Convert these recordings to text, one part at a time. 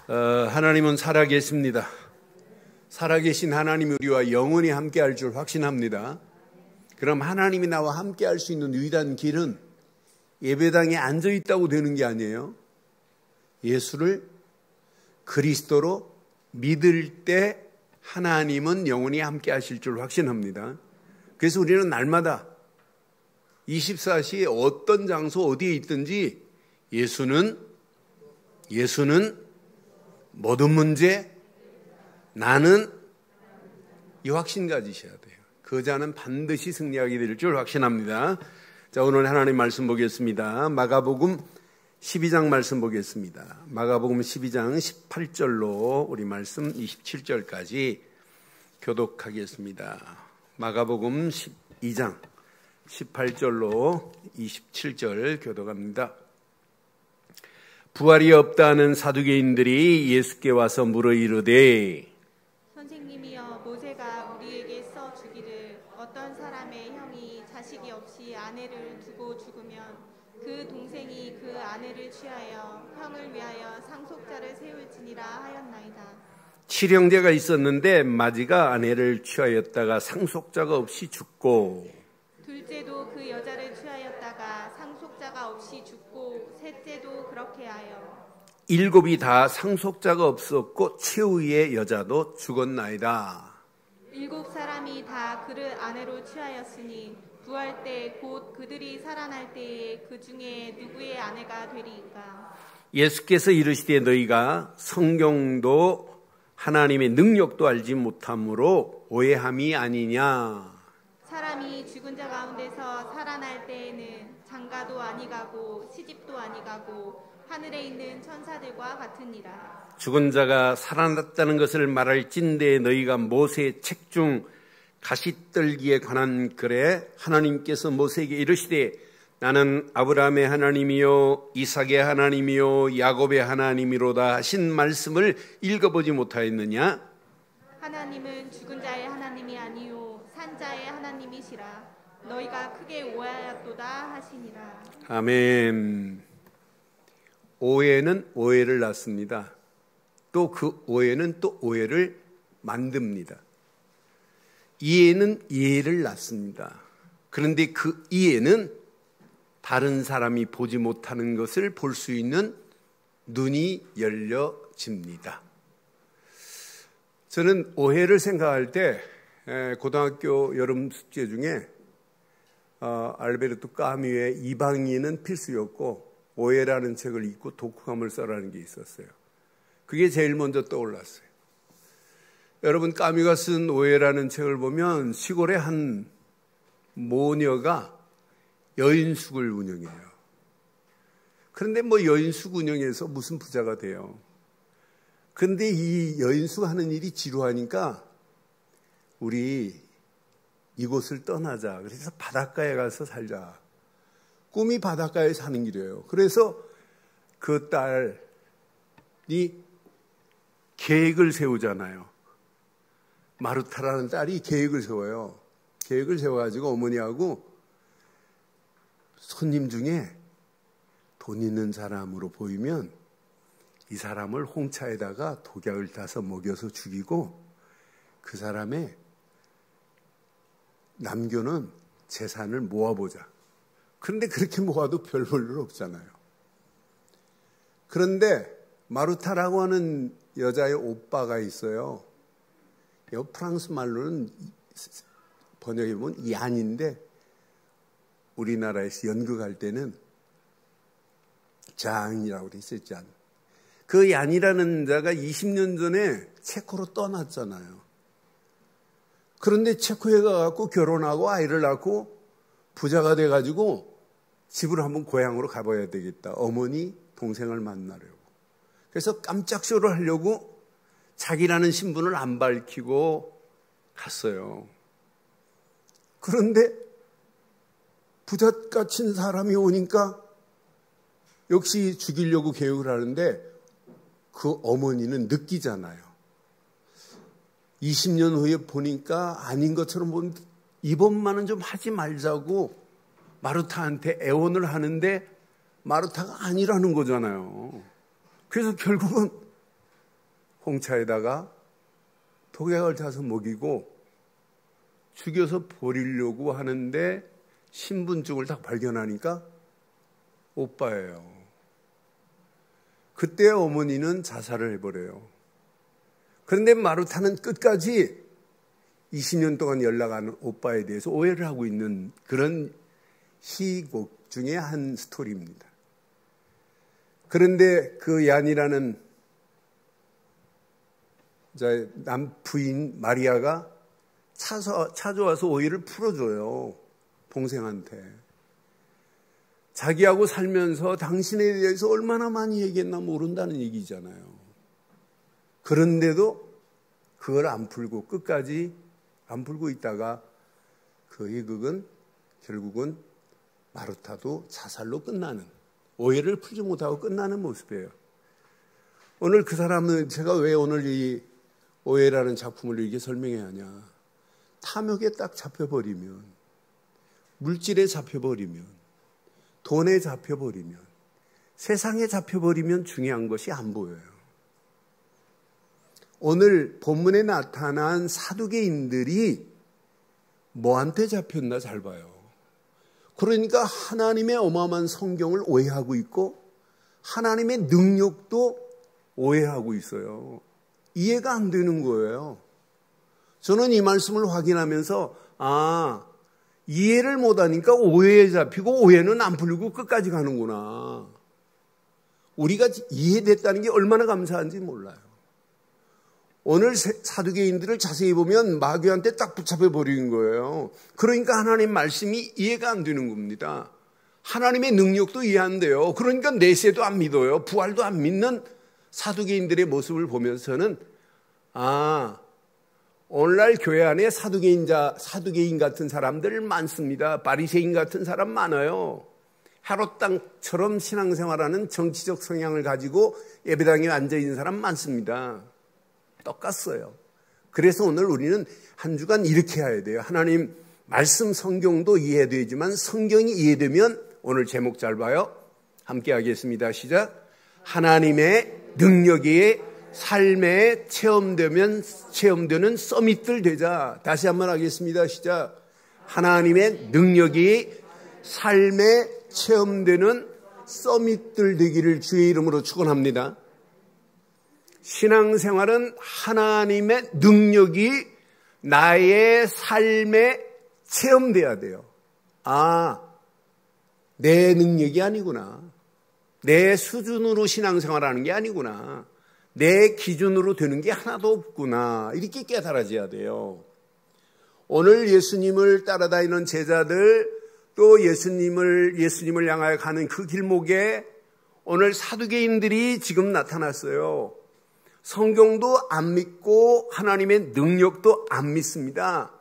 하나님은 살아계십니다. 살아계신 하나님이 우리와 영원히 함께할 줄 확신합니다. 그럼 하나님이 나와 함께할 수 있는 유일한 길은 예배당에 앉아있다고 되는 게 아니에요. 예수를 그리스도로 믿을 때 하나님은 영원히 함께하실 줄 확신합니다. 그래서 우리는 날마다 24시에 어떤 장소 어디에 있든지 예수는 모든 문제 나는 이 확신 가지셔야 돼요. 그 자는 반드시 승리하게 될 줄 확신합니다. 자, 오늘 하나님 말씀 보겠습니다. 마가복음 12장 말씀 보겠습니다. 마가복음 12장 18절로 우리 말씀 27절까지 교독하겠습니다. 마가복음 12장 18절로 27절 교독합니다. 부활이 없다는 사두개인들이 예수께 와서 물어 이르되 선생님이여, 모세가 우리에게 써 주기를 어떤 사람의 형이 자식이 없이 아내를 두고 죽으면 그 동생이 그 아내를 취하여 형을 위하여 상속자를 세울지니라 하였나이다. 7형제가 있었는데 마지가 아내를 취하였다가 상속자가 없이 죽고 둘째도 그 여자를 취하였다가 상속자가 없이 죽고 셋째도 그렇게 하여 7이 다 상속자가 없었고 최후의 여자도 죽었나이다. 7사람이 다 그를 아내로 취하였으니 부활 때 곧 그들이 살아날 때에 그 중에 누구의 아내가 되리이까. 예수께서 이르시되 너희가 성경도 하나님의 능력도 알지 못함으로 오해함이 아니냐. 사람이 죽은 자 가운데서 살아날 때에는 장가도 아니가고 시집도 아니가고 하늘에 있는 천사들과 같으니라. 죽은 자가 살아났다는 것을 말할진대 너희가 모세의 책 중 가시떨기에 관한 글에 하나님께서 모세에게 이르시되 나는 아브라함의 하나님이요 이삭의 하나님이요 야곱의 하나님이로다 하신 말씀을 읽어보지 못하였느냐? 하나님은 죽은 자의 하나님이 아니요 산 자의 하나님이시라. 너희가 크게 오해하였도다 하시니라. 아멘. 오해는 오해를 낳습니다. 또 그 오해는 또 오해를 만듭니다. 이해는 이해를 낳습니다. 그런데 그 이해는 다른 사람이 보지 못하는 것을 볼 수 있는 눈이 열려집니다. 저는 오해를 생각할 때 고등학교 여름 숙제 중에 알베르토 까뮈의 이방인은 필수였고 오해라는 책을 읽고 독후감을 써라는 게 있었어요. 그게 제일 먼저 떠올랐어요. 여러분, 까뮈가 쓴 오해라는 책을 보면 시골의 한 모녀가 여인숙을 운영해요. 그런데 여인숙 운영해서 무슨 부자가 돼요. 그런데 이 여인숙 하는 일이 지루하니까 우리 이곳을 떠나자. 그래서 바닷가에 가서 살자. 꿈이 바닷가에 사는 길이에요. 그래서 그 딸이 계획을 세우잖아요. 마르타라는 딸이 계획을 세워요. 계획을 세워가지고 어머니하고 손님 중에 돈 있는 사람으로 보이면 이 사람을 홍차에다가 독약을 타서 먹여서 죽이고 그 사람의 남겨놓은 재산을 모아보자. 그런데 그렇게 모아도 별 볼 일 없잖아요. 그런데 마르타라고 하는 여자의 오빠가 있어요. 프랑스 말로는 번역해보면 얀인데 우리나라에서 연극할 때는 장이라고 돼 있어요. 장. 그 얀이라는 자가 20년 전에 체코로 떠났잖아요. 그런데 체코에 가서 결혼하고 아이를 낳고 부자가 돼가지고 집을 한번 고향으로 가봐야 되겠다. 어머니, 동생을 만나려고. 그래서 깜짝 쇼를 하려고 자기라는 신분을 안 밝히고 갔어요. 그런데 부잣가 친 사람이 오니까 역시 죽이려고 계획을 하는데 그 어머니는 느끼잖아요. 20년 후에 보니까 아닌 것처럼 보는데 이번만은 좀 하지 말자고 마르타한테 애원을 하는데 마르타가 아니라는 거잖아요. 그래서 결국은 홍차에다가 독약을 타서 먹이고 죽여서 버리려고 하는데 신분증을 딱 발견하니까 오빠예요. 그때 어머니는 자살을 해버려요. 그런데 마루타는 끝까지 20년 동안 연락 안 온 오빠에 대해서 오해를 하고 있는 그런 희곡 중에 한 스토리입니다. 그런데 그 얀이라는 남부인 마리아가 찾아와서 오해를 풀어줘요. 동생한테. 자기하고 살면서 당신에 대해서 얼마나 많이 얘기했나 모른다는 얘기잖아요. 그런데도 그걸 안 풀고 끝까지 안 풀고 있다가 그 희극은 결국은 마르타도 자살로 끝나는, 오해를 풀지 못하고 끝나는 모습이에요. 오늘 그 사람은, 제가 왜 오늘 이 오해라는 작품을 이렇게 설명해야 하냐. 탐욕에 딱 잡혀버리면, 물질에 잡혀버리면, 돈에 잡혀버리면, 세상에 잡혀버리면 중요한 것이 안 보여요. 오늘 본문에 나타난 사두개인들이 뭐한테 잡혔나 잘 봐요. 그러니까 하나님의 어마어마한 성경을 오해하고 있고 하나님의 능력도 오해하고 있어요. 이해가 안 되는 거예요. 저는 이 말씀을 확인하면서 이해를 못하니까 오해에 잡히고 오해는 안 풀리고 끝까지 가는구나. 우리가 이해됐다는 게 얼마나 감사한지 몰라요. 오늘 사두개인들을 자세히 보면 마귀한테 딱 붙잡혀 버리는 거예요. 그러니까 하나님 말씀이 이해가 안 되는 겁니다. 하나님의 능력도 이해 안 돼요. 그러니까 내세도 안 믿어요. 부활도 안 믿는 사두개인들의 모습을 보면서 저는 오늘날 교회 안에 사두개인 같은 사람들 많습니다. 바리새인 같은 사람 많아요. 헤롯당처럼 신앙생활하는 정치적 성향을 가지고 예배당에 앉아있는 사람 많습니다. 똑같어요. 그래서 오늘 우리는 한 주간 이렇게 해야 돼요. 하나님 말씀 성경도 이해되지만 성경이 이해되면, 오늘 제목 잘 봐요. 함께 하겠습니다. 시작. 하나님의 능력이 삶에 체험되는 서밋들 되자. 다시 한번 하겠습니다. 시작. 하나님의 능력이 삶에 체험되는 서밋들 되기를 주의 이름으로 축원합니다. 신앙생활은 하나님의 능력이 나의 삶에 체험돼야 돼요. 내 능력이 아니구나. 내 수준으로 신앙생활하는 게 아니구나. 내 기준으로 되는 게 하나도 없구나. 이렇게 깨달아져야 돼요. 오늘 예수님을 따라다니는 제자들, 또 예수님을 향하여 가는 그 길목에 오늘 사두개인들이 지금 나타났어요. 성경도 안 믿고 하나님의 능력도 안 믿습니다.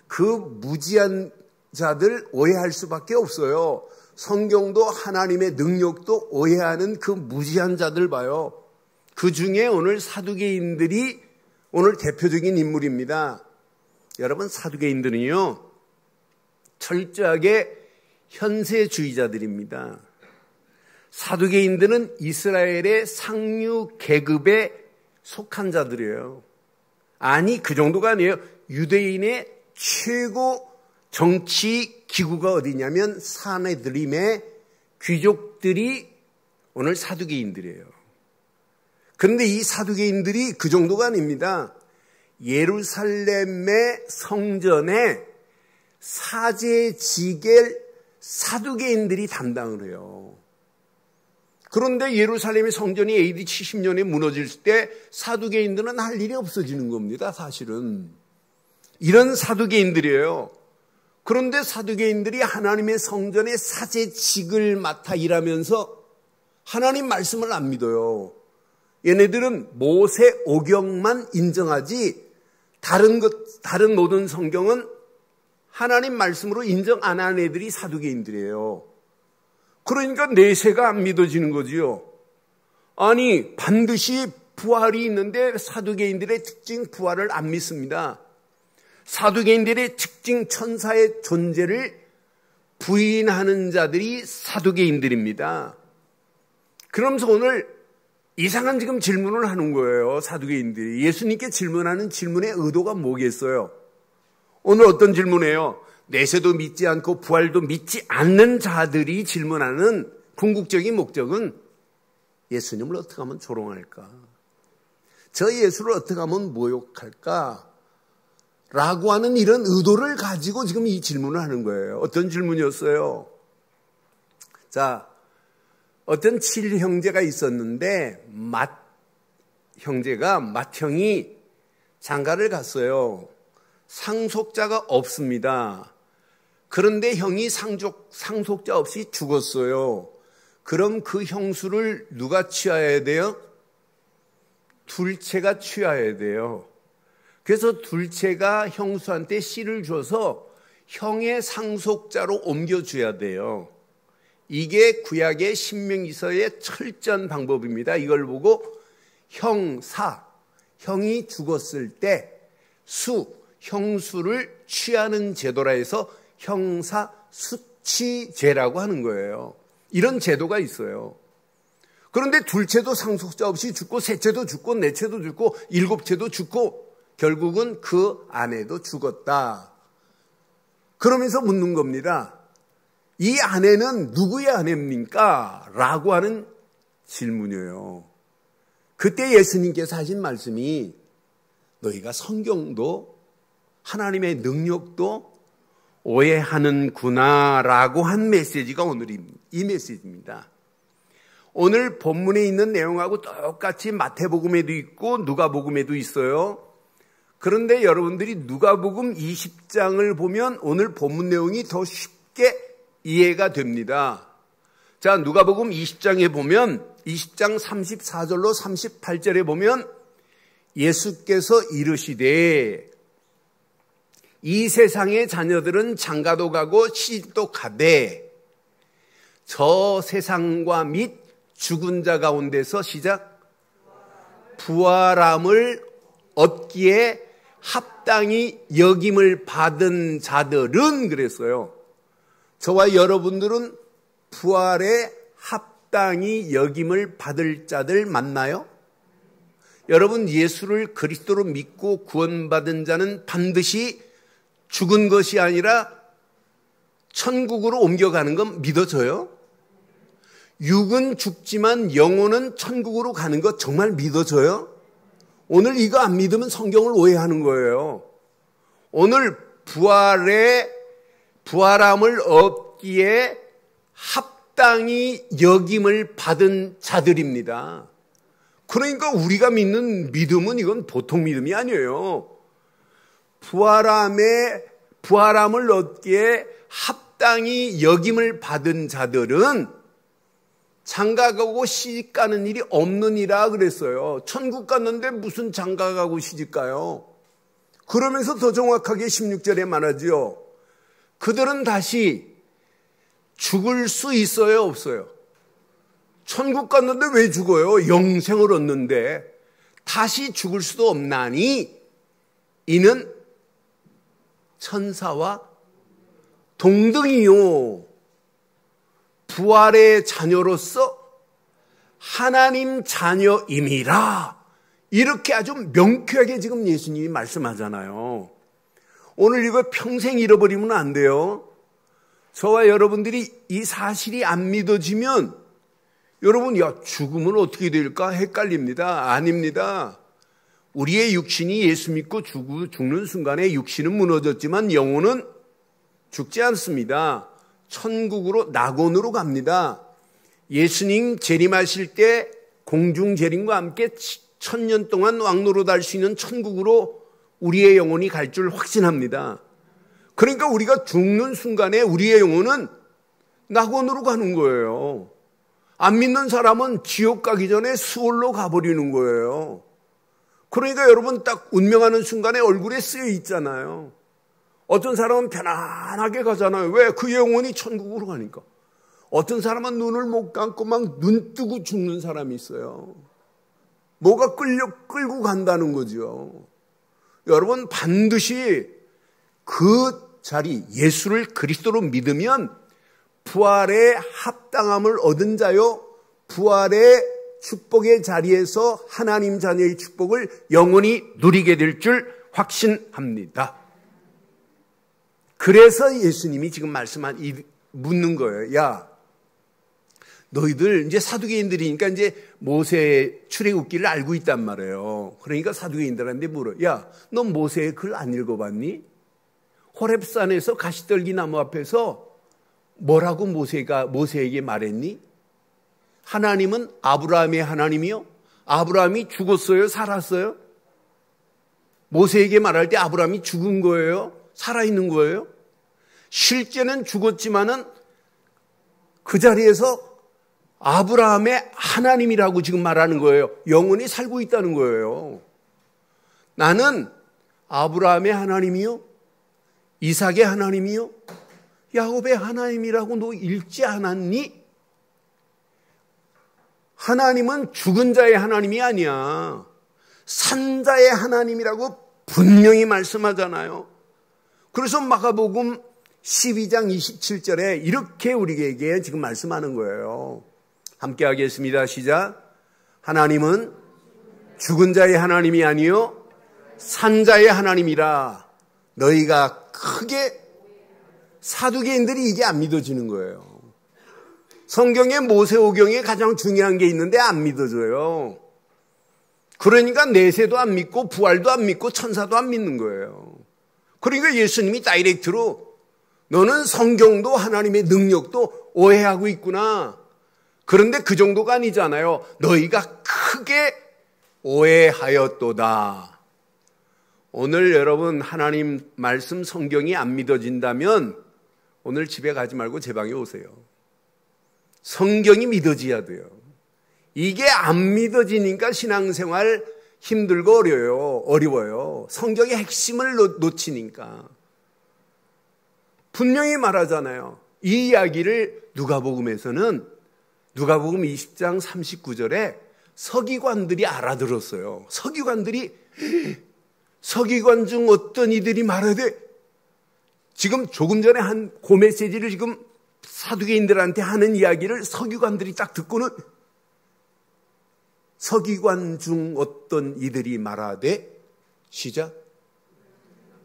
그 무지한 자들 오해할 수밖에 없어요. 성경도 하나님의 능력도 오해하는 그 무지한 자들 봐요. 그 중에 오늘 사두개인들이 오늘 대표적인 인물입니다. 여러분, 사두개인들은요, 철저하게 현세주의자들입니다. 사두개인들은 이스라엘의 상류 계급에 속한 자들이에요. 아니, 그 정도가 아니에요. 유대인의 최고 정치 기구가 어디냐면 사네드림의 귀족들이 오늘 사두개인들이에요. 그런데 이 사두개인들이 그 정도가 아닙니다. 예루살렘의 성전에 사제지겔 사두개인들이 담당을 해요. 그런데 예루살렘의 성전이 AD 70년에 무너질 때 사두개인들은 할 일이 없어지는 겁니다. 사실은 이런 사두개인들이에요. 그런데 사두개인들이 하나님의 성전의 사제직을 맡아 일하면서 하나님 말씀을 안 믿어요. 얘네들은 모세 오경만 인정하지 다른 모든 성경은 하나님 말씀으로 인정 안 하는 애들이 사두개인들이에요. 그러니까 내세가 안 믿어지는 거지요. 아니, 반드시 부활이 있는데 사두개인들의 특징 부활을 안 믿습니다. 사두개인들의 특징 천사의 존재를 부인하는 자들이 사두개인들입니다. 그러면서 오늘 이상한 지금 질문을 하는 거예요. 사두개인들이. 예수님께 질문하는 질문의 의도가 뭐겠어요? 오늘 어떤 질문이에요? 내세도 믿지 않고 부활도 믿지 않는 자들이 질문하는 궁극적인 목적은 예수님을 어떻게 하면 조롱할까? 저 예수를 어떻게 하면 모욕할까? 라고 하는 이런 의도를 가지고 지금 이 질문을 하는 거예요. 어떤 질문이었어요? 자, 어떤 칠형제가 있었는데 맏 형이 장가를 갔어요. 상속자가 없습니다. 그런데 형이 상속자 없이 죽었어요. 그럼 그 형수를 누가 취하여야 돼요? 둘째가 취하여야 돼요. 그래서 둘째가 형수한테 씨를 줘서 형의 상속자로 옮겨줘야 돼요. 이게 구약의 신명기서의 철저한 방법입니다. 이걸 보고 형이 죽었을 때 형수를 취하는 제도라 해서 형사수취제라고 하는 거예요. 이런 제도가 있어요. 그런데 둘째도 상속자 없이 죽고 셋째도 죽고 넷째도 죽고 일곱째도 죽고 결국은 그 아내도 죽었다. 그러면서 묻는 겁니다. 이 아내는 누구의 아내입니까? 라고 하는 질문이에요. 그때 예수님께서 하신 말씀이 너희가 성경도 하나님의 능력도 오해하는구나 라고 한 메시지가 오늘 이 메시지입니다. 오늘 본문에 있는 내용하고 똑같이 마태복음에도 있고 누가복음에도 있어요. 그런데 여러분들이 누가복음 20장을 보면 오늘 본문 내용이 더 쉽게 이해가 됩니다. 자, 누가복음 20장에 보면 20장 34절로 38절에 보면 예수께서 이르시되 이 세상의 자녀들은 장가도 가고 시집도 가되 저 세상과 및 죽은 자 가운데서 시작 부활함을 얻기에 합당히 여김을 받은 자들은 그랬어요. 저와 여러분들은 부활에 합당히 여김을 받을 자들 맞나요? 여러분 예수를 그리스도로 믿고 구원받은 자는 반드시 죽은 것이 아니라 천국으로 옮겨가는 건 믿어져요? 육은 죽지만 영혼은 천국으로 가는 것 정말 믿어져요? 오늘 이거 안 믿으면 성경을 오해하는 거예요. 오늘 부활함을 얻기에 합당히 여김을 받은 자들입니다. 그러니까 우리가 믿는 믿음은 이건 보통 믿음이 아니에요. 부활함을 얻기에 합당히 여김을 받은 자들은 장가가고 시집가는 일이 없느니라 그랬어요. 천국 갔는데 무슨 장가가고 시집가요? 그러면서 더 정확하게 16절에 말하죠. 그들은 다시 죽을 수 있어요, 없어요? 천국 갔는데 왜 죽어요? 영생을 얻는데 다시 죽을 수도 없나니 이는 천사와 동등이요 부활의 자녀로서 하나님 자녀임이라. 이렇게 아주 명쾌하게 지금 예수님이 말씀하잖아요. 오늘 이거 평생 잃어버리면 안 돼요. 저와 여러분들이 이 사실이 안 믿어지면 여러분 죽으면 어떻게 될까 헷갈립니다. 아닙니다. 우리의 육신이 예수 믿고 죽는 순간에 육신은 무너졌지만 영혼은 죽지 않습니다. 천국으로 낙원으로 갑니다. 예수님 재림하실 때 공중 재림과 함께 1000년 동안 왕노릇 할 수 있는 천국으로 우리의 영혼이 갈 줄 확신합니다. 그러니까 우리가 죽는 순간에 우리의 영혼은 낙원으로 가는 거예요. 안 믿는 사람은 지옥 가기 전에 수월로 가버리는 거예요. 그러니까 여러분 딱 운명하는 순간에 얼굴에 쓰여 있잖아요. 어떤 사람은 편안하게 가잖아요. 왜? 그 영혼이 천국으로 가니까. 어떤 사람은 눈을 못 감고 막 눈 뜨고 죽는 사람이 있어요. 뭐가 끌고 간다는 거죠. 여러분 반드시 그 자리 예수를 그리스도로 믿으면 부활의 합당함을 얻은 자요 부활의 축복의 자리에서 하나님 자녀의 축복을 영원히 누리게 될 줄 확신합니다. 그래서 예수님이 지금 묻는 거예요. 야, 너희들 이제 사두개인들이니까 이제 모세의 출애굽기를 알고 있단 말이에요. 그러니까 사두개인들한테 물어. 야, 너 모세의 글 안 읽어봤니? 호렙산에서 가시떨기 나무 앞에서 뭐라고 모세에게 말했니? 하나님은 아브라함의 하나님이요? 아브라함이 죽었어요? 살았어요? 모세에게 말할 때 아브라함이 죽은 거예요? 살아있는 거예요? 실제는 죽었지만은 그 자리에서 아브라함의 하나님이라고 지금 말하는 거예요. 영원히 살고 있다는 거예요. 나는 아브라함의 하나님이요? 이삭의 하나님이요? 야곱의 하나님이라고 너 읽지 않았니? 하나님은 죽은 자의 하나님이 아니야. 산 자의 하나님이라고 분명히 말씀하잖아요. 그래서 마가복음 12장 27절에 이렇게 우리에게 지금 말씀하는 거예요. 함께 하겠습니다. 시작. 하나님은 죽은 자의 하나님이 아니요 산 자의 하나님이라. 너희가 크게 사두개인들이 이게 안 믿어지는 거예요. 성경에 모세오경에 가장 중요한 게 있는데 안 믿어져요. 그러니까 내세도 안 믿고 부활도 안 믿고 천사도 안 믿는 거예요. 그러니까 예수님이 다이렉트로 너는 성경도 하나님의 능력도 오해하고 있구나. 그런데 그 정도가 아니잖아요. 너희가 크게 오해하였도다. 오늘 여러분 하나님 말씀 성경이 안 믿어진다면 오늘 집에 가지 말고 제 방에 오세요. 성경이 믿어져야 돼요. 이게 안 믿어지니까 신앙생활 힘들고 어려워요. 성경의 핵심을 놓치니까. 분명히 말하잖아요. 이 이야기를 누가복음에서는 누가복음 20장 39절에 서기관들이 알아들었어요. 서기관 중 어떤 이들이 말하되, 지금 조금 전에 한 그 메시지를 지금 사두개인들한테 하는 이야기를 서기관들이 딱 듣고는 서기관 중 어떤 이들이 말하되, 시작.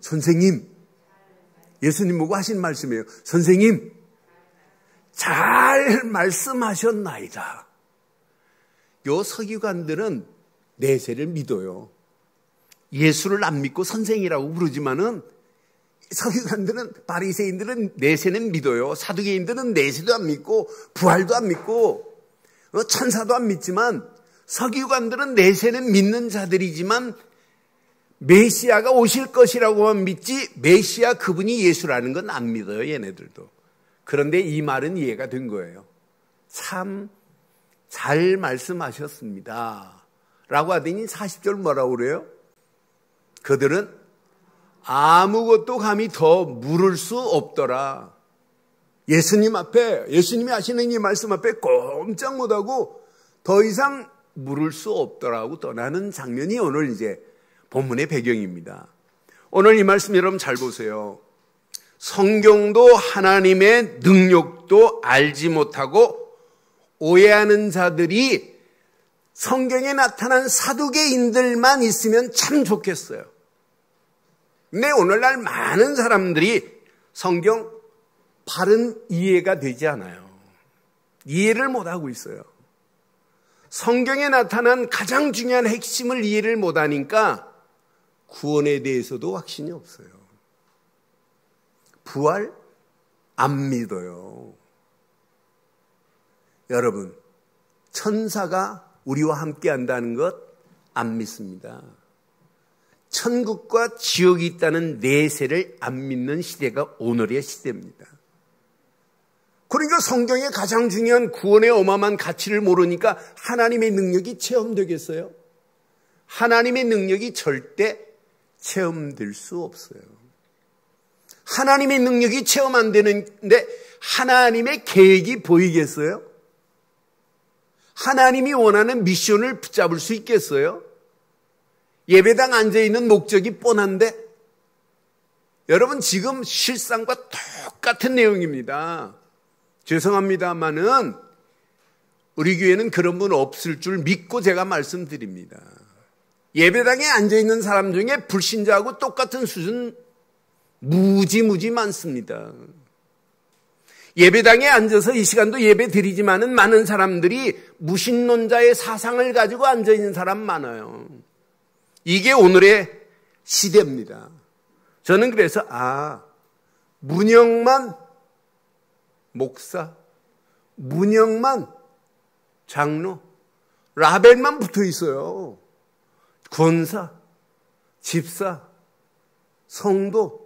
선생님, 예수님 보고 하신 말씀이에요. 선생님, 잘 말씀하셨나이다. 요 서기관들은 내세를 믿어요. 예수를 안 믿고 선생이라고 부르지만은 서기관들은, 바리새인들은 내세는 믿어요. 사두개인들은 내세도 안 믿고 부활도 안 믿고 천사도 안 믿지만, 서기관들은 내세는 믿는 자들이지만 메시아가 오실 것이라고만 믿지 메시아 그분이 예수라는 건 안 믿어요. 얘네들도. 그런데 이 말은 이해가 된 거예요. 참 잘 말씀하셨습니다 라고 하더니 40절 뭐라고 그래요? 그들은 아무것도 감히 더 물을 수 없더라. 예수님 앞에, 예수님이 하시는 이 말씀 앞에 꼼짝 못하고 더 이상 물을 수 없더라고 떠나는 장면이 오늘 이제 본문의 배경입니다. 오늘 이 말씀 여러분 잘 보세요. 성경도 하나님의 능력도 알지 못하고 오해하는 자들이 성경에 나타난 사두개인들만 있으면 참 좋겠어요. 근데 오늘날 많은 사람들이 성경 바른 이해가 되지 않아요. 이해를 못하고 있어요. 성경에 나타난 가장 중요한 핵심을 이해를 못하니까 구원에 대해서도 확신이 없어요. 부활 안 믿어요. 여러분, 천사가 우리와 함께 한다는 것 안 믿습니다. 천국과 지옥이 있다는 내세를 안 믿는 시대가 오늘의 시대입니다. 그러니까 성경의 가장 중요한 구원의 어마어마한 가치를 모르니까 하나님의 능력이 체험되겠어요? 하나님의 능력이 절대 체험될 수 없어요. 하나님의 능력이 체험 안 되는데 하나님의 계획이 보이겠어요? 하나님이 원하는 미션을 붙잡을 수 있겠어요? 예배당 앉아있는 목적이 뻔한데 여러분 지금 실상과 똑같은 내용입니다. 죄송합니다만은 우리 교회는 그런 분 없을 줄 믿고 제가 말씀드립니다. 예배당에 앉아있는 사람 중에 불신자하고 똑같은 수준 무지 많습니다. 예배당에 앉아서 이 시간도 예배 드리지만은 많은 사람들이 무신론자의 사상을 가지고 앉아있는 사람 많아요. 이게 오늘의 시대입니다. 저는 그래서 문영만 목사, 문영만 장로, 라벨만 붙어 있어요. 권사, 집사, 성도,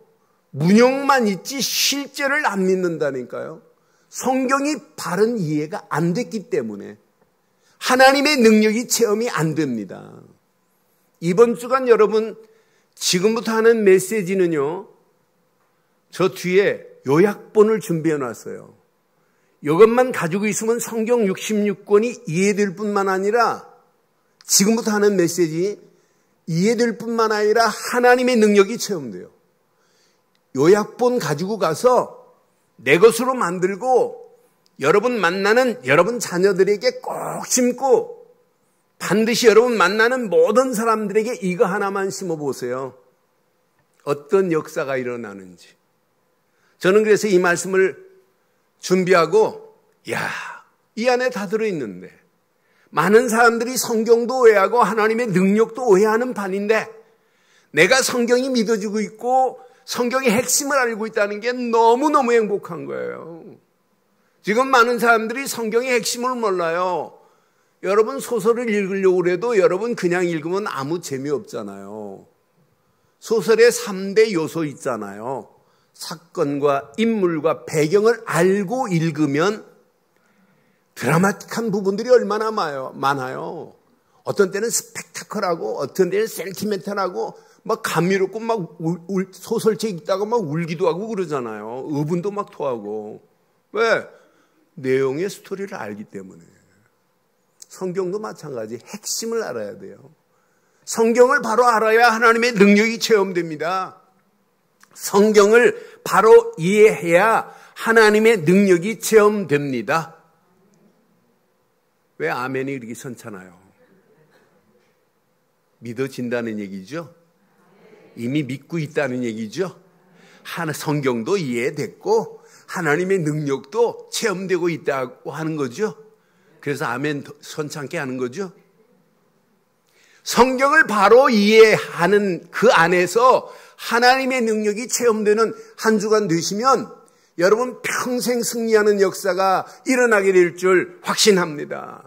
문영만 있지 실제를 안 믿는다니까요. 성경이 바른 이해가 안 됐기 때문에 하나님의 능력이 체험이 안 됩니다. 이번 주간 여러분 지금부터 하는 메시지는요, 저 뒤에 요약본을 준비해 놨어요. 이것만 가지고 있으면 성경 66권이 이해될 뿐만 아니라 지금부터 하는 메시지 이해될 뿐만 아니라 하나님의 능력이 체험돼요. 요약본 가지고 가서 내 것으로 만들고 여러분 만나는 여러분 자녀들에게 꼭 심고 반드시 여러분 만나는 모든 사람들에게 이거 하나만 심어보세요. 어떤 역사가 일어나는지. 저는 그래서 이 말씀을 준비하고 이 안에 다 들어있는데 많은 사람들이 성경도 오해하고 하나님의 능력도 오해하는 반인데 내가 성경이 믿어지고 있고 성경의 핵심을 알고 있다는 게 너무너무 행복한 거예요. 지금 많은 사람들이 성경의 핵심을 몰라요. 여러분 소설을 읽으려고 해도 여러분 그냥 읽으면 아무 재미없잖아요. 소설의 3대 요소 있잖아요. 사건과 인물과 배경을 알고 읽으면 드라마틱한 부분들이 얼마나 많아요. 어떤 때는 스펙타클하고 어떤 때는 센티멘탈하고 막 감미롭고 막 소설책 읽다가 막 울기도 하고 그러잖아요. 의분도 막 토하고. 왜? 내용의 스토리를 알기 때문에. 성경도 마찬가지. 핵심을 알아야 돼요. 성경을 바로 알아야 하나님의 능력이 체험됩니다. 성경을 바로 이해해야 하나님의 능력이 체험됩니다. 왜 아멘이 이렇게 선차나요? 믿어진다는 얘기죠. 이미 믿고 있다는 얘기죠. 성경도 이해됐고 하나님의 능력도 체험되고 있다고 하는 거죠. 그래서 아멘 선창게 하는 거죠. 성경을 바로 이해하는 그 안에서 하나님의 능력이 체험되는 한 주간 되시면 여러분 평생 승리하는 역사가 일어나게 될 줄 확신합니다.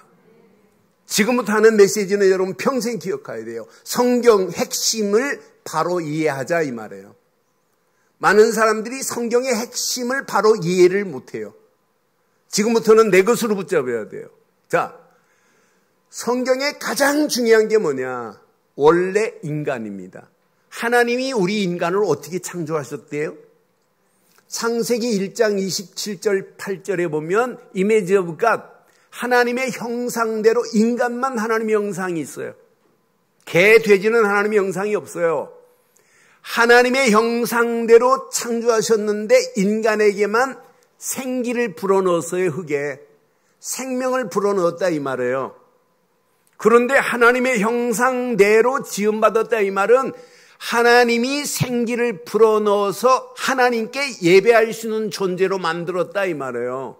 지금부터 하는 메시지는 여러분 평생 기억해야 돼요. 성경 핵심을 바로 이해하자 이 말이에요. 많은 사람들이 성경의 핵심을 바로 이해를 못해요. 지금부터는 내 것으로 붙잡아야 돼요. 자, 성경의 가장 중요한 게 뭐냐? 원래 인간입니다. 하나님이 우리 인간을 어떻게 창조하셨대요? 창세기 1장 27절 8절에 보면 Image of God, 하나님의 형상대로 인간만 하나님의 형상이 있어요. 개, 돼지는 하나님의 형상이 없어요. 하나님의 형상대로 창조하셨는데 인간에게만 생기를 불어넣었어요. 흙에 생명을 불어넣었다 이 말이에요. 그런데 하나님의 형상대로 지음받았다 이 말은 하나님이 생기를 불어넣어서 하나님께 예배할 수 있는 존재로 만들었다 이 말이에요.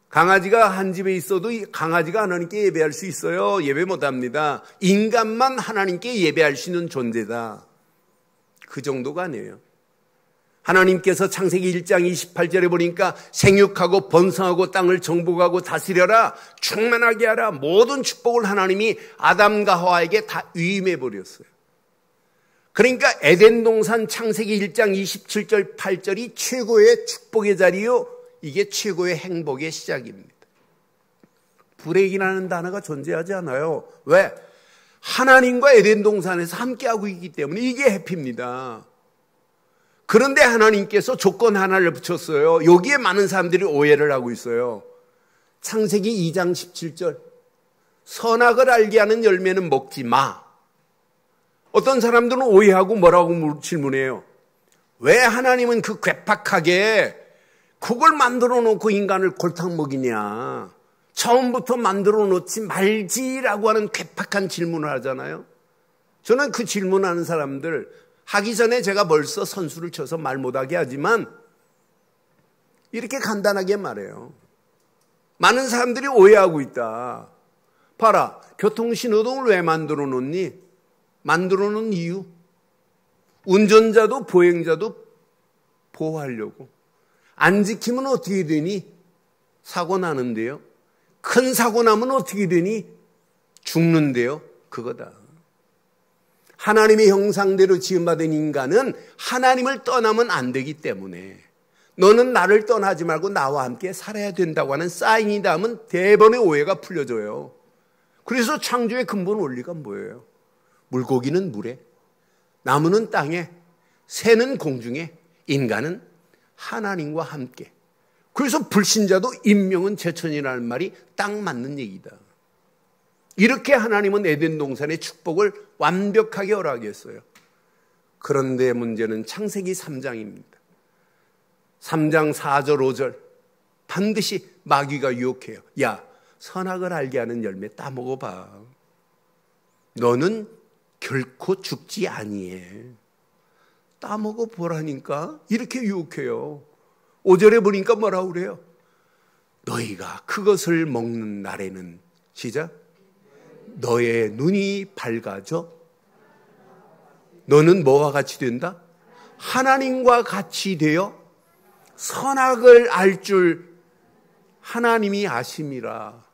강아지가 한 집에 있어도 강아지가 하나님께 예배할 수 있어요? 예배 못합니다. 인간만 하나님께 예배할 수 있는 존재다. 그 정도가 아니에요. 하나님께서 창세기 1장 28절에 보니까 생육하고 번성하고 땅을 정복하고 다스려라, 충만하게 하라, 모든 축복을 하나님이 아담과 하와에게 다 위임해 버렸어요. 그러니까 에덴 동산 창세기 1장 27절 8절이 최고의 축복의 자리요, 이게 최고의 행복의 시작입니다. 불행이라는 단어가 존재하지 않아요. 왜? 하나님과 에덴 동산에서 함께하고 있기 때문에 이게 해피입니다. 그런데 하나님께서 조건 하나를 붙였어요. 여기에 많은 사람들이 오해를 하고 있어요. 창세기 2장 17절. 선악을 알게 하는 열매는 먹지 마. 어떤 사람들은 오해하고 뭐라고 질문해요. 왜 하나님은 그 괴팍하게 그걸 만들어 놓고 인간을 골탕 먹이냐. 처음부터 만들어 놓지 말지라고 하는 괴팍한 질문을 하잖아요. 저는 그 질문하는 사람들 하기 전에 제가 벌써 선수를 쳐서 말 못하게 하지만 이렇게 간단하게 말해요. 많은 사람들이 오해하고 있다. 봐라, 교통신호등을 왜 만들어 놓니? 만들어 놓은 이유. 운전자도 보행자도 보호하려고. 안 지키면 어떻게 되니? 사고 나는데요. 큰 사고 나면 어떻게 되니? 죽는데요. 그거다. 하나님의 형상대로 지음받은 인간은 하나님을 떠나면 안 되기 때문에 너는 나를 떠나지 말고 나와 함께 살아야 된다고 하는 사인이다 하면 대번의 오해가 풀려져요. 그래서 창조의 근본 원리가 뭐예요? 물고기는 물에, 나무는 땅에, 새는 공중에, 인간은 하나님과 함께. 그래서 불신자도 인명은 제천이라는 말이 딱 맞는 얘기다. 이렇게 하나님은 에덴 동산의 축복을 완벽하게 허락했어요. 그런데 문제는 창세기 3장입니다. 3장 4절 5절 반드시 마귀가 유혹해요. 야, 선악을 알게 하는 열매 따먹어봐. 너는 결코 죽지 아니해. 따먹어보라니까 이렇게 유혹해요. 5절에 보니까 뭐라고 그래요? 너희가 그것을 먹는 날에는 시작 너의 눈이 밝아져. 너는 뭐와 같이 된다? 하나님과 같이 되어 선악을 알 줄 하나님이 아심이라.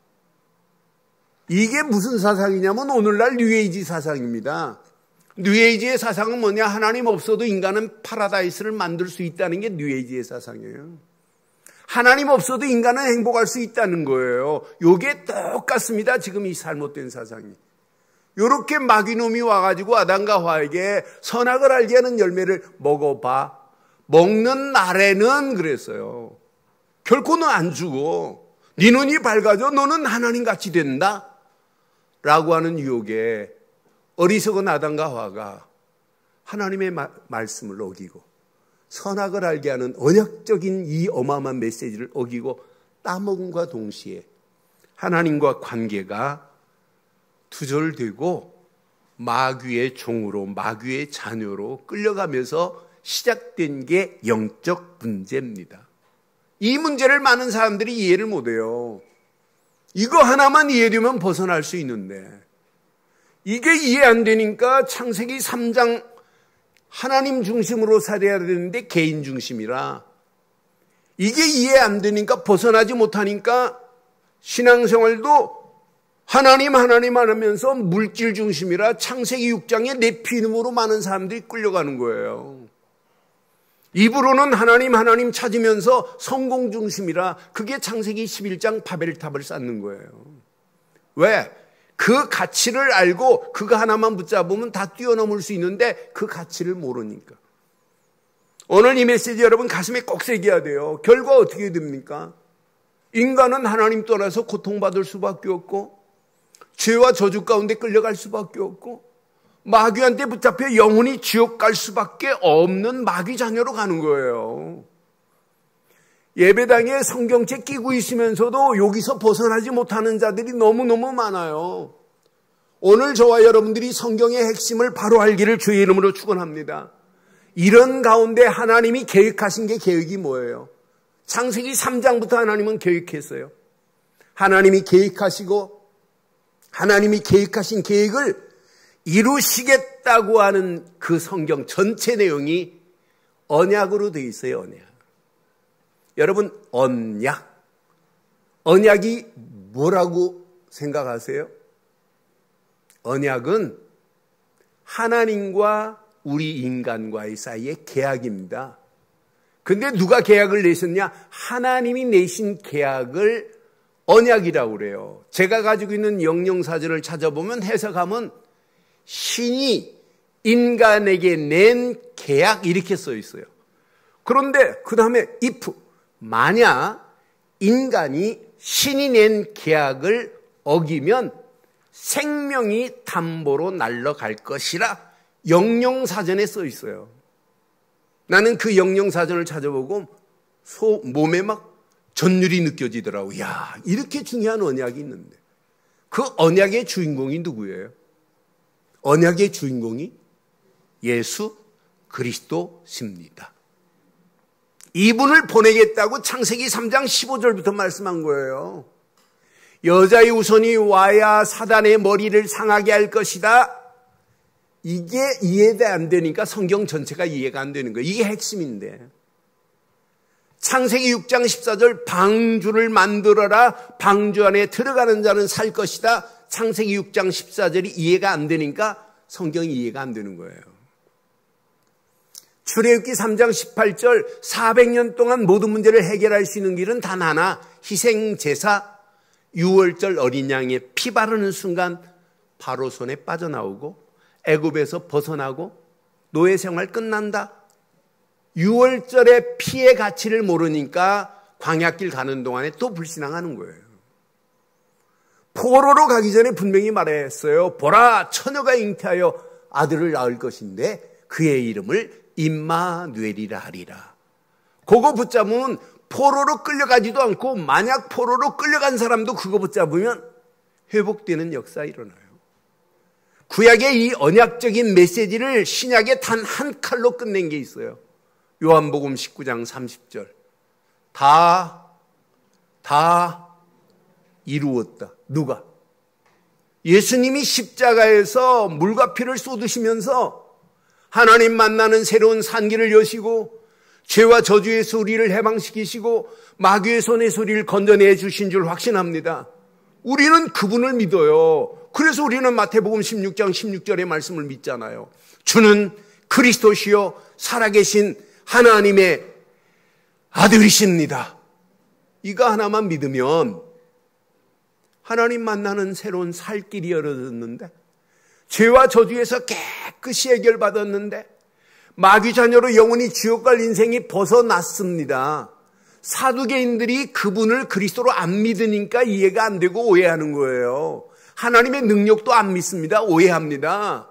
이게 무슨 사상이냐면 오늘날 뉴에이지 사상입니다. 뉴에이지의 사상은 뭐냐? 하나님 없어도 인간은 파라다이스를 만들 수 있다는 게 뉴에이지의 사상이에요. 하나님 없어도 인간은 행복할 수 있다는 거예요. 이게 똑같습니다. 지금 이 잘못된 사상이. 이렇게 마귀놈이 와가지고 아담과 하와에게 선악을 알게 하는 열매를 먹어봐. 먹는 날에는 그랬어요. 결코 너 안 죽어. 네 눈이 밝아져. 너는 하나님같이 된다. 라고 하는 유혹에 어리석은 아담과 하와가 하나님의 말씀을 어기고 선악을 알게 하는 언약적인 이 어마어마한 메시지를 어기고 따먹음과 동시에 하나님과 관계가 두절되고 마귀의 종으로 마귀의 자녀로 끌려가면서 시작된 게 영적 문제입니다. 이 문제를 많은 사람들이 이해를 못해요. 이거 하나만 이해되면 벗어날 수 있는데 이게 이해 안 되니까 창세기 3장 하나님 중심으로 살아야 되는데 개인 중심이라 이게 이해 안 되니까 벗어나지 못하니까 신앙생활도 하나님 하면서 물질 중심이라 창세기 6장에 내 피눈으로 많은 사람들이 끌려가는 거예요. 입으로는 하나님 찾으면서 성공 중심이라 그게 창세기 11장 바벨탑을 쌓는 거예요. 왜? 그 가치를 알고 그거 하나만 붙잡으면 다 뛰어넘을 수 있는데 그 가치를 모르니까. 오늘 이 메시지 여러분 가슴에 꼭 새겨야 돼요. 결과 어떻게 됩니까? 인간은 하나님 떠나서 고통받을 수밖에 없고 죄와 저주 가운데 끌려갈 수밖에 없고 마귀한테 붙잡혀 영원히 지옥 갈 수밖에 없는 마귀 자녀로 가는 거예요. 예배당에 성경책 끼고 있으면서도 여기서 벗어나지 못하는 자들이 너무너무 많아요. 오늘 저와 여러분들이 성경의 핵심을 바로 알기를 주의 이름으로 축원합니다. 이런 가운데 하나님이 계획하신 게 계획이 뭐예요? 창세기 3장부터 하나님은 계획했어요. 하나님이 계획하시고 하나님이 계획하신 계획을 이루시겠다고 하는 그 성경 전체 내용이 언약으로 되어 있어요. 언약. 여러분 언약이 뭐라고 생각하세요? 언약은 하나님과 우리 인간과의 사이의 계약입니다. 근데 누가 계약을 내셨냐? 하나님이 내신 계약을 언약이라고 그래요. 제가 가지고 있는 영영사전을 찾아보면 해석하면 신이 인간에게 낸 계약 이렇게 써 있어요. 그런데 그 다음에 if 만약 인간이 신이 낸 계약을 어기면 생명이 담보로 날아갈 것이라 영영사전에 써 있어요. 나는 그 영영사전을 찾아보고 몸에 막 전율이 느껴지더라고요. 야, 이렇게 중요한 언약이 있는데 그 언약의 주인공이 누구예요? 언약의 주인공이 예수 그리스도십니다. 이분을 보내겠다고 창세기 3장 15절부터 말씀한 거예요. 여자의 후손이 와야 사단의 머리를 상하게 할 것이다. 이게 이해가 안 되니까 성경 전체가 이해가 안 되는 거예요. 이게 핵심인데. 창세기 6장 14절 방주를 만들어라. 방주 안에 들어가는 자는 살 것이다. 창세기 6장 14절이 이해가 안 되니까 성경이 이해가 안 되는 거예요. 출애굽기 3장 18절 400년 동안 모든 문제를 해결할 수 있는 길은 단 하나, 희생제사 6월절 어린 양의 피 바르는 순간 바로 손에 빠져나오고 애굽에서 벗어나고 노예 생활 끝난다. 6월절의 피의 가치를 모르니까 광야길 가는 동안에 또 불신앙하는 거예요. 포로로 가기 전에 분명히 말했어요. 보라, 처녀가 잉태하여 아들을 낳을 것인데 그의 이름을 임마누엘이라 하리라. 그거 붙잡으면 포로로 끌려가지도 않고 만약 포로로 끌려간 사람도 그거 붙잡으면 회복되는 역사 일어나요. 구약의 이 언약적인 메시지를 신약에 단 한 칼로 끝낸 게 있어요. 요한복음 19장 30절. 다 이루었다. 누가? 예수님이 십자가에서 물과 피를 쏟으시면서 하나님 만나는 새로운 산길을 여시고 죄와 저주에서 우리를 해방시키시고 마귀의 손에서 우리를 건져내 주신 줄 확신합니다. 우리는 그분을 믿어요. 그래서 우리는 마태복음 16장 16절의 말씀을 믿잖아요. 주는 그리스도시요 살아계신 하나님의 아들이십니다. 이거 하나만 믿으면 하나님 만나는 새로운 살 길이 열어졌는데, 죄와 저주에서 깨끗이 해결받았는데, 마귀 자녀로 영원히 지옥 갈 인생이 벗어났습니다. 사두개인들이 그분을 그리스도로 안 믿으니까 이해가 안 되고 오해하는 거예요. 하나님의 능력도 안 믿습니다. 오해합니다.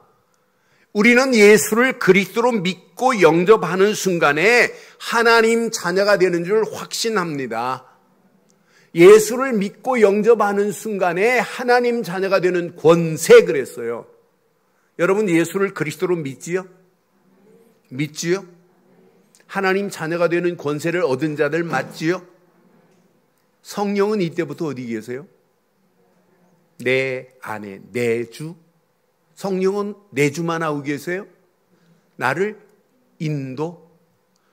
우리는 예수를 그리스도로 믿고 영접하는 순간에 하나님 자녀가 되는 줄 확신합니다. 예수를 믿고 영접하는 순간에 하나님 자녀가 되는 권세 그랬어요. 여러분 예수를 그리스도로 믿지요? 믿지요? 하나님 자녀가 되는 권세를 얻은 자들 맞지요? 성령은 이때부터 어디 계세요? 내 안에 내주. 성령은 내주만 하고 계세요? 나를 인도.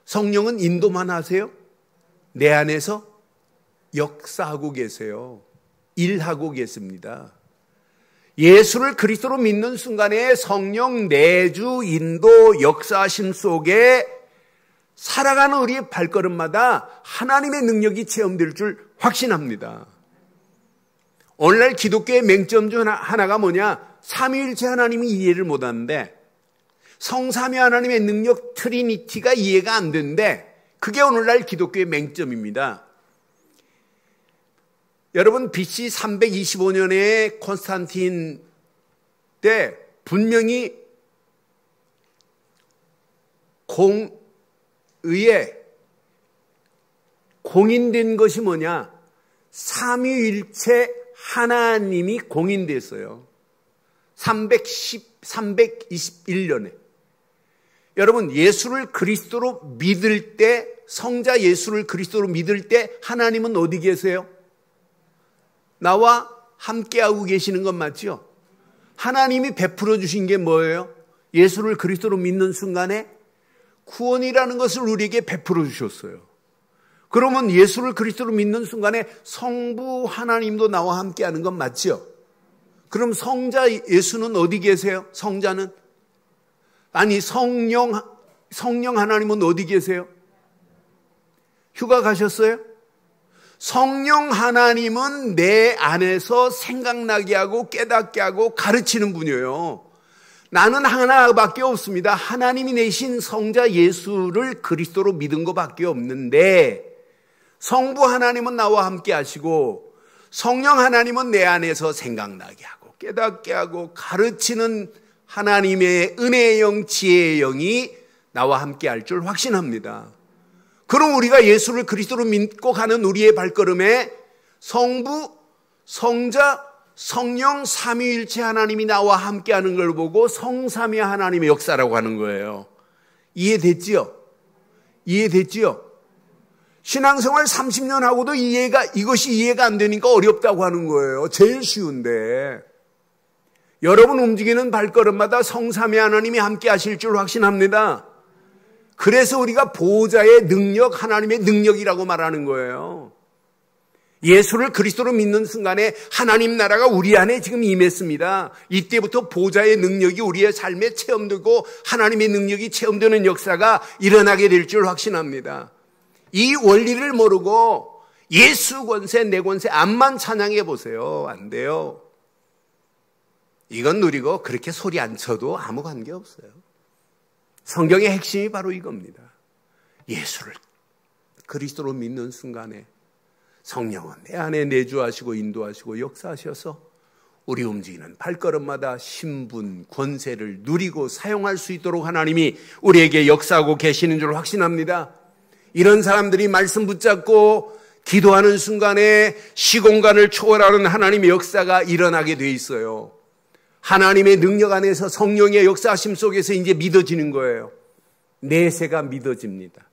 성령은 인도만 하세요? 내 안에서 역사하고 계세요. 일하고 계십니다. 예수를 그리스도로 믿는 순간에 성령 내주, 인도, 역사하심 속에 살아가는 우리의 발걸음마다 하나님의 능력이 체험될 줄 확신합니다. 오늘날 기독교의 맹점 중 하나가 뭐냐? 삼위일체 하나님이 이해를 못하는데 성삼위 하나님의 능력 트리니티가 이해가 안 되는데 그게 오늘날 기독교의 맹점입니다. 여러분 BC 325년에 콘스탄틴 때 분명히 공의에 공인된 것이 뭐냐? 삼위일체 하나님이 공인됐어요. 321년에. 여러분 예수를 그리스도로 믿을 때, 성자 예수를 그리스도로 믿을 때 하나님은 어디 계세요? 나와 함께하고 계시는 건 맞죠? 하나님이 베풀어 주신 게 뭐예요? 예수를 그리스도로 믿는 순간에 구원이라는 것을 우리에게 베풀어 주셨어요. 그러면 예수를 그리스도로 믿는 순간에 성부 하나님도 나와 함께하는 건 맞죠? 그럼 성자 예수는 어디 계세요? 성자는? 아니 성령 하나님은 어디 계세요? 휴가 가셨어요? 성령 하나님은 내 안에서 생각나게 하고 깨닫게 하고 가르치는 분이에요. 나는 하나밖에 없습니다. 하나님이 내신 성자 예수를 그리스도로 믿은 것밖에 없는데 성부 하나님은 나와 함께 하시고 성령 하나님은 내 안에서 생각나게 하고 깨닫게 하고 가르치는 하나님의 은혜의 영, 지혜의 영이 나와 함께 할 줄 확신합니다. 그럼 우리가 예수를 그리스도로 믿고 가는 우리의 발걸음에 성부, 성자, 성령 삼위일체 하나님이 나와 함께하는 걸 보고 성삼위 하나님의 역사라고 하는 거예요. 이해됐지요? 이해됐지요? 신앙생활 30년 하고도 이것이 이해가 안 되니까 어렵다고 하는 거예요. 제일 쉬운데. 여러분 움직이는 발걸음마다 성삼위 하나님이 함께 하실 줄 확신합니다. 그래서 우리가 보호자의 능력, 하나님의 능력이라고 말하는 거예요. 예수를 그리스도로 믿는 순간에 하나님 나라가 우리 안에 지금 임했습니다. 이때부터 보호자의 능력이 우리의 삶에 체험되고 하나님의 능력이 체험되는 역사가 일어나게 될 줄 확신합니다. 이 원리를 모르고 예수 권세, 내 권세 암만 찬양해 보세요. 안 돼요. 이건 누리고 그렇게 소리 안 쳐도 아무 관계 없어요. 성경의 핵심이 바로 이겁니다. 예수를 그리스도로 믿는 순간에 성령은 내 안에 내주하시고 인도하시고 역사하셔서 우리 움직이는 발걸음마다 신분, 권세를 누리고 사용할 수 있도록 하나님이 우리에게 역사하고 계시는 줄 확신합니다. 이런 사람들이 말씀 붙잡고 기도하는 순간에 시공간을 초월하는 하나님의 역사가 일어나게 돼 있어요. 하나님의 능력 안에서 성령의 역사하심 속에서 이제 믿어지는 거예요. 내세가 믿어집니다.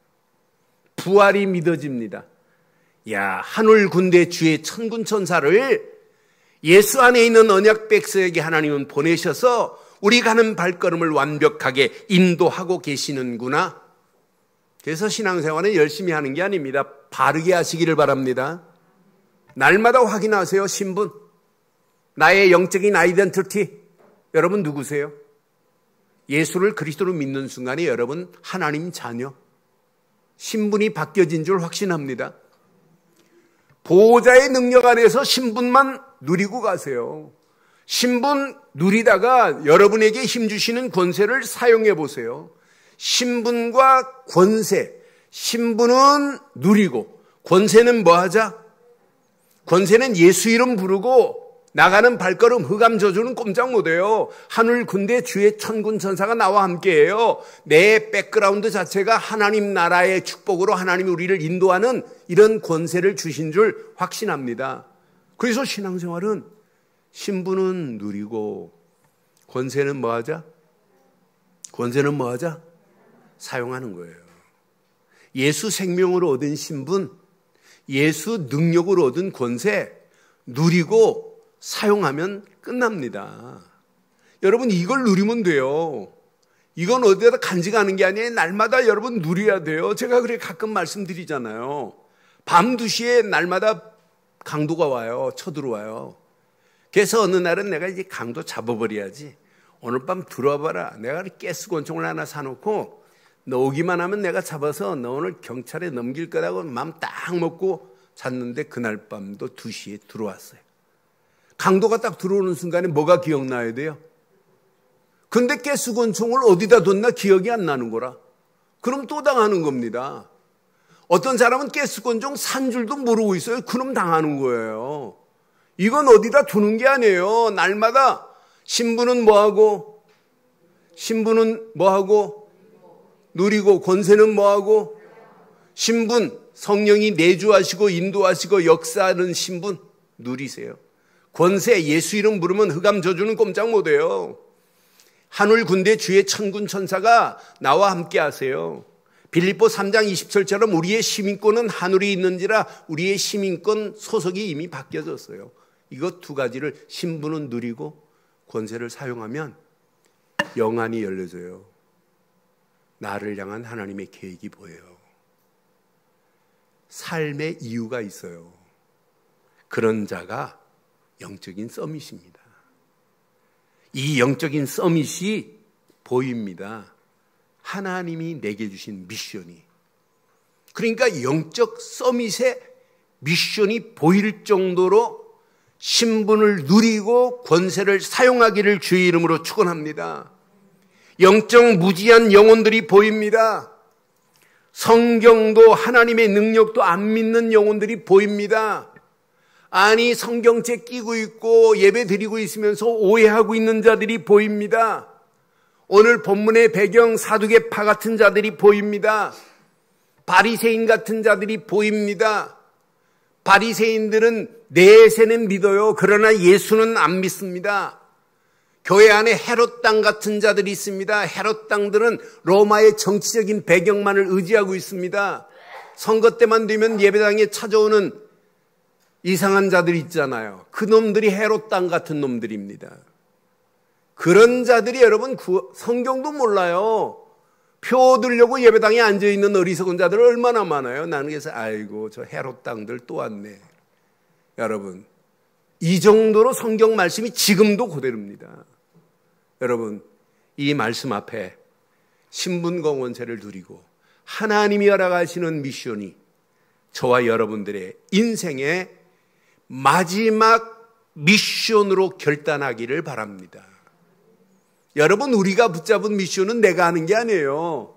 부활이 믿어집니다. 야, 하늘 군대 주의 천군 천사를 예수 안에 있는 언약 백성에게 하나님은 보내셔서 우리 가는 발걸음을 완벽하게 인도하고 계시는구나. 그래서 신앙생활은 열심히 하는 게 아닙니다. 바르게 하시기를 바랍니다. 날마다 확인하세요. 신분, 나의 영적인 아이덴티티. 여러분 누구세요? 예수를 그리스도로 믿는 순간에 여러분 하나님 자녀, 신분이 바뀌어진 줄 확신합니다. 보호자의 능력 안에서 신분만 누리고 가세요. 신분 누리다가 여러분에게 힘주시는 권세를 사용해 보세요. 신분과 권세, 신분은 누리고 권세는 뭐 하자? 권세는 예수 이름 부르고 나가는 발걸음 흑암 저주는 꼼짝 못해요. 하늘 군대 주의 천군 천사가 나와 함께해요. 내 백그라운드 자체가 하나님 나라의 축복으로 하나님이 우리를 인도하는 이런 권세를 주신 줄 확신합니다. 그래서 신앙생활은 신분은 누리고 권세는 뭐 하자? 권세는 뭐 하자? 사용하는 거예요. 예수 생명으로 얻은 신분, 예수 능력으로 얻은 권세 누리고 사용하면 끝납니다. 여러분 이걸 누리면 돼요. 이건 어디다 간직하는 게 아니에요. 날마다 여러분 누려야 돼요. 제가 그렇게 가끔 말씀드리잖아요. 밤 2시에 날마다 강도가 와요. 쳐들어와요. 그래서 어느 날은 내가 이제 강도 잡아버려야지. 오늘 밤 들어와봐라. 내가 가스권총을 하나 사놓고 너 오기만 하면 내가 잡아서 너 오늘 경찰에 넘길 거라고 마음 딱 먹고 잤는데 그날 밤도 2시에 들어왔어요. 강도가 딱 들어오는 순간에 뭐가 기억나야 돼요? 근데 가스권총을 어디다 뒀나 기억이 안 나는 거라. 그럼 또 당하는 겁니다. 어떤 사람은 가스권총 산 줄도 모르고 있어요. 그럼 당하는 거예요. 이건 어디다 두는 게 아니에요. 날마다 신분은 뭐하고, 신분은 뭐하고, 누리고 권세는 뭐하고, 신분, 성령이 내주하시고 인도하시고 역사하는 신분 누리세요. 권세, 예수 이름 부르면 흑암 저주는 꼼짝 못해요. 하늘 군대 주의 천군 천사가 나와 함께 하세요. 빌립보 3장 20절처럼 우리의 시민권은 하늘에 있는지라 우리의 시민권 소속이 이미 바뀌어졌어요. 이것 두 가지를 신분은 누리고 권세를 사용하면 영안이 열려져요. 나를 향한 하나님의 계획이 보여요. 삶의 이유가 있어요. 그런 자가 영적인 서밋입니다. 이 영적인 서밋이 보입니다. 하나님이 내게 주신 미션이. 그러니까 영적 서밋의 미션이 보일 정도로 신분을 누리고 권세를 사용하기를 주의 이름으로 축원합니다. 영적 무지한 영혼들이 보입니다. 성경도 하나님의 능력도 안 믿는 영혼들이 보입니다. 아니 성경책 끼고 있고 예배 드리고 있으면서 오해하고 있는 자들이 보입니다. 오늘 본문의 배경 사두개파 같은 자들이 보입니다. 바리새인 같은 자들이 보입니다. 바리새인들은 내세는 믿어요. 그러나 예수는 안 믿습니다. 교회 안에 헤롯 당 같은 자들이 있습니다. 헤롯 당들은 로마의 정치적인 배경만을 의지하고 있습니다. 선거 때만 되면 예배당에 찾아오는 이상한 자들이 있잖아요. 그 놈들이 헤롯 당 같은 놈들입니다. 그런 자들이 여러분 성경도 몰라요. 표 얻으려고 예배당에 앉아있는 어리석은 자들 얼마나 많아요. 나는 그래서 아이고 저 헤롯 당들 또 왔네. 여러분 이 정도로 성경 말씀이 지금도 그대로입니다. 여러분 이 말씀 앞에 신분공원제를 누리고 하나님이 허락하시는 미션이 저와 여러분들의 인생의 마지막 미션으로 결단하기를 바랍니다. 여러분 우리가 붙잡은 미션은 내가 하는 게 아니에요.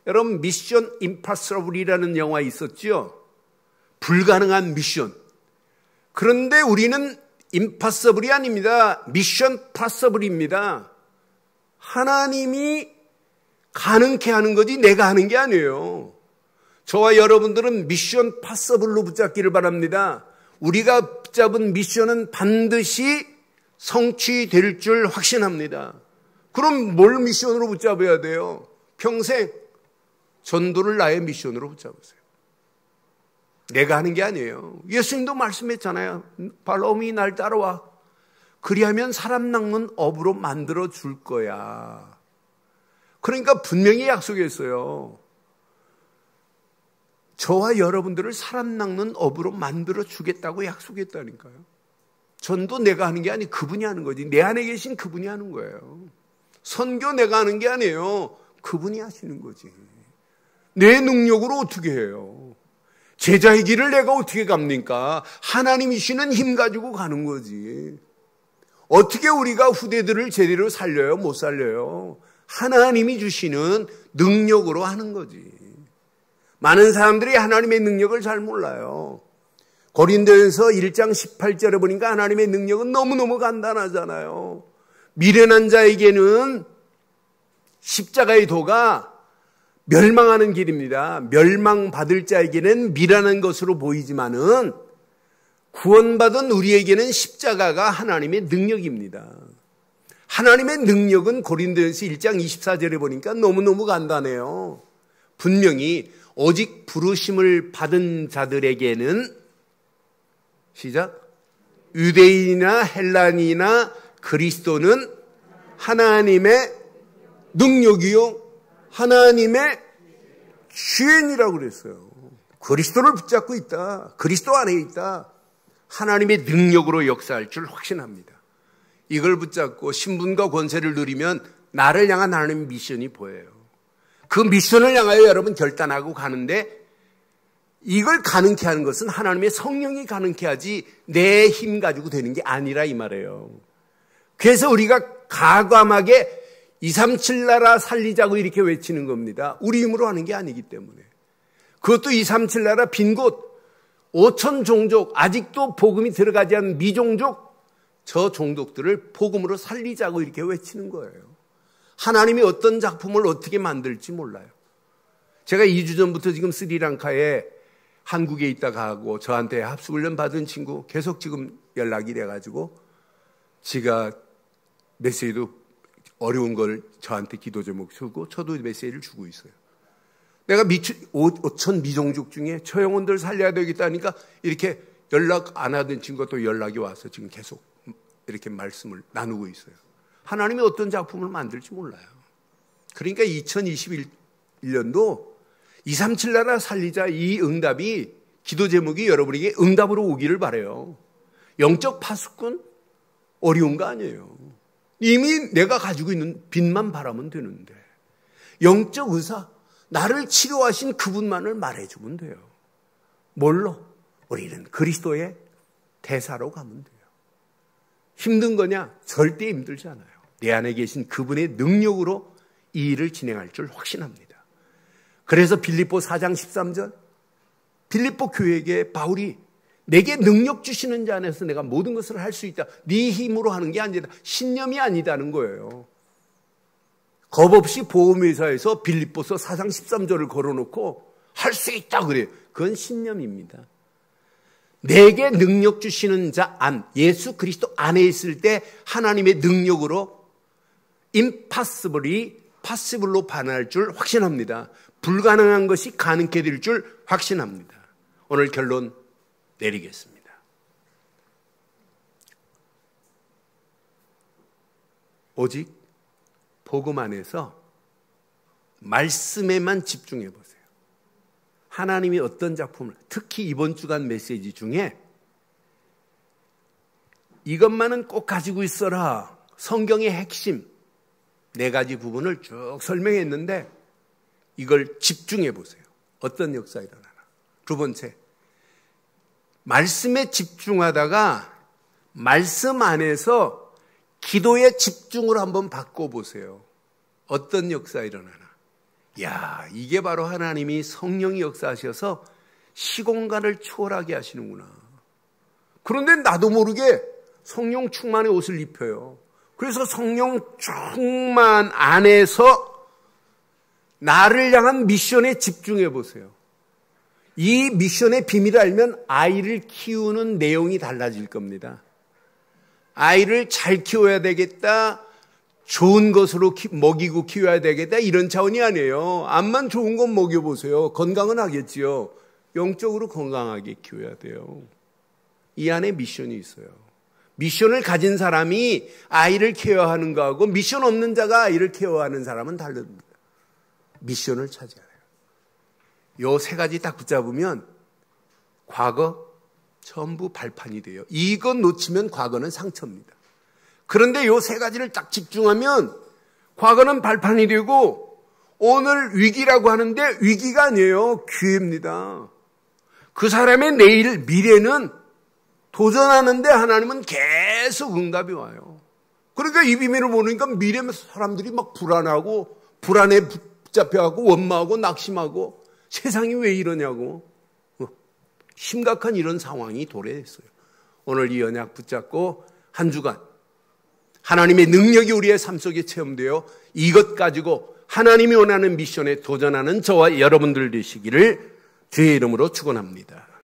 여러분 미션 임파서블이라는 영화 있었죠? 불가능한 미션. 그런데 우리는 임파서블이 아닙니다. 미션 파서블입니다. 하나님이 가능케 하는 거지 내가 하는 게 아니에요. 저와 여러분들은 미션 파서블로 붙잡기를 바랍니다. 우리가 붙잡은 미션은 반드시 성취될 줄 확신합니다. 그럼 뭘 미션으로 붙잡아야 돼요? 평생 전도를 나의 미션으로 붙잡으세요. 내가 하는 게 아니에요. 예수님도 말씀했잖아요. 발롬이 날 따라와. 그리하면 사람 낚는 업으로 만들어 줄 거야. 그러니까 분명히 약속했어요. 저와 여러분들을 사람 낚는 업으로 만들어 주겠다고 약속했다니까요. 전도 내가 하는 게 아니고 그분이 하는 거지. 내 안에 계신 그분이 하는 거예요. 선교 내가 하는 게 아니에요. 그분이 하시는 거지. 내 능력으로 어떻게 해요? 제자의 길을 내가 어떻게 갑니까? 하나님이시는 힘 가지고 가는 거지. 어떻게 우리가 후대들을 제대로 살려요? 못 살려요. 하나님이 주시는 능력으로 하는 거지. 많은 사람들이 하나님의 능력을 잘 몰라요. 고린도전서 1장 18절에 보니까 하나님의 능력은 너무너무 간단하잖아요. 미련한 자에게는 십자가의 도가 멸망하는 길입니다. 멸망받을 자에게는 미련한 것으로 보이지만은 구원받은 우리에게는 십자가가 하나님의 능력입니다. 하나님의 능력은 고린도전서 1장 24절에 보니까 너무너무 간단해요. 분명히 오직 부르심을 받은 자들에게는 시작. 유대인이나 헬라인이나 그리스도는 하나님의 능력이요 하나님의 주인이라고 그랬어요. 그리스도를 붙잡고 있다. 그리스도 안에 있다. 하나님의 능력으로 역사할 줄 확신합니다. 이걸 붙잡고 신분과 권세를 누리면 나를 향한 하나님의 미션이 보여요. 그 미션을 향하여 여러분 결단하고 가는데 이걸 가능케 하는 것은 하나님의 성령이 가능케 하지 내 힘 가지고 되는 게 아니라 이 말이에요. 그래서 우리가 가감하게 237 나라 살리자고 이렇게 외치는 겁니다. 우리 힘으로 하는 게 아니기 때문에. 그것도 237 나라 빈 곳 5천 종족 아직도 복음이 들어가지 않은 미종족 저 종족들을 복음으로 살리자고 이렇게 외치는 거예요. 하나님이 어떤 작품을 어떻게 만들지 몰라요. 제가 2주 전부터 지금 스리랑카에 한국에 있다가 하고 저한테 합숙훈련 받은 친구 계속 지금 연락이 돼가지고 지가 메시지도 어려운 걸 저한테 기도 제목 주고 저도 메시지를 주고 있어요. 내가 5천 미종족 중에 저 영혼들 살려야 되겠다니까 이렇게 연락 안 하던 친구가 또 연락이 와서 지금 계속 이렇게 말씀을 나누고 있어요. 하나님이 어떤 작품을 만들지 몰라요. 그러니까 2021년도 237 나라 살리자 이 응답이 기도 제목이 여러분에게 응답으로 오기를 바라요. 영적 파수꾼 어려운 거 아니에요. 이미 내가 가지고 있는 빚만 바라면 되는데 영적 의사 나를 치료하신 그분만을 말해주면 돼요. 뭘로? 우리는 그리스도의 대사로 가면 돼요. 힘든 거냐? 절대 힘들지 않아요. 내 안에 계신 그분의 능력으로 이 일을 진행할 줄 확신합니다. 그래서 빌립보 4장 13절 빌립보 교회에게 바울이 내게 능력 주시는 자 안에서 내가 모든 것을 할 수 있다. 네 힘으로 하는 게 아니다. 신념이 아니다는 거예요. 겁없이 보험회사에서 빌립보서 4장 13절을 걸어놓고 할 수 있다 그래요. 그건 신념입니다. 내게 능력 주시는 자 안, 예수 그리스도 안에 있을 때 하나님의 능력으로 impossibly possible로 반할 줄 확신합니다. 불가능한 것이 가능케 될 줄 확신합니다. 오늘 결론 내리겠습니다. 오직 복음 안에서 말씀에만 집중해 보세요. 하나님이 어떤 작품을, 특히 이번 주간 메시지 중에 이것만은 꼭 가지고 있어라, 성경의 핵심 4가지 부분을 쭉 설명했는데 이걸 집중해 보세요. 어떤 역사 일어나나. 두 번째, 말씀에 집중하다가 말씀 안에서 기도의 집중을 한번 바꿔보세요. 어떤 역사 일어나나. 야, 이게 바로 하나님이 성령이 역사하셔서 시공간을 초월하게 하시는구나. 그런데 나도 모르게 성령 충만의 옷을 입혀요. 그래서 성령 충만 안에서 나를 향한 미션에 집중해 보세요. 이 미션의 비밀을 알면 아이를 키우는 내용이 달라질 겁니다. 아이를 잘 키워야 되겠다, 좋은 것으로 먹이고 키워야 되겠다, 이런 차원이 아니에요. 암만 좋은 건 먹여보세요. 건강은 하겠지요. 영적으로 건강하게 키워야 돼요. 이 안에 미션이 있어요. 미션을 가진 사람이 아이를 케어하는 거하고 미션 없는 자가 아이를 케어하는 사람은 다릅니다. 미션을 찾아야 해요. 요 3가지 딱 붙잡으면 과거 전부 발판이 돼요. 이것 놓치면 과거는 상처입니다. 그런데 요 3가지를 딱 집중하면 과거는 발판이 되고 오늘 위기라고 하는데 위기가 아니에요. 기회입니다. 그 사람의 내일, 미래는 도전하는데 하나님은 계속 응답이 와요. 그러니까 이 비밀을 모르니까 미래 사람들이 막 불안하고 불안에 붙잡혀하고 원망하고 낙심하고 세상이 왜 이러냐고 심각한 이런 상황이 도래했어요. 오늘 이 언약 붙잡고 한 주간 하나님의 능력이 우리의 삶 속에 체험되어 이것 가지고 하나님이 원하는 미션에 도전하는 저와 여러분들 되시기를 주의 이름으로 축원합니다.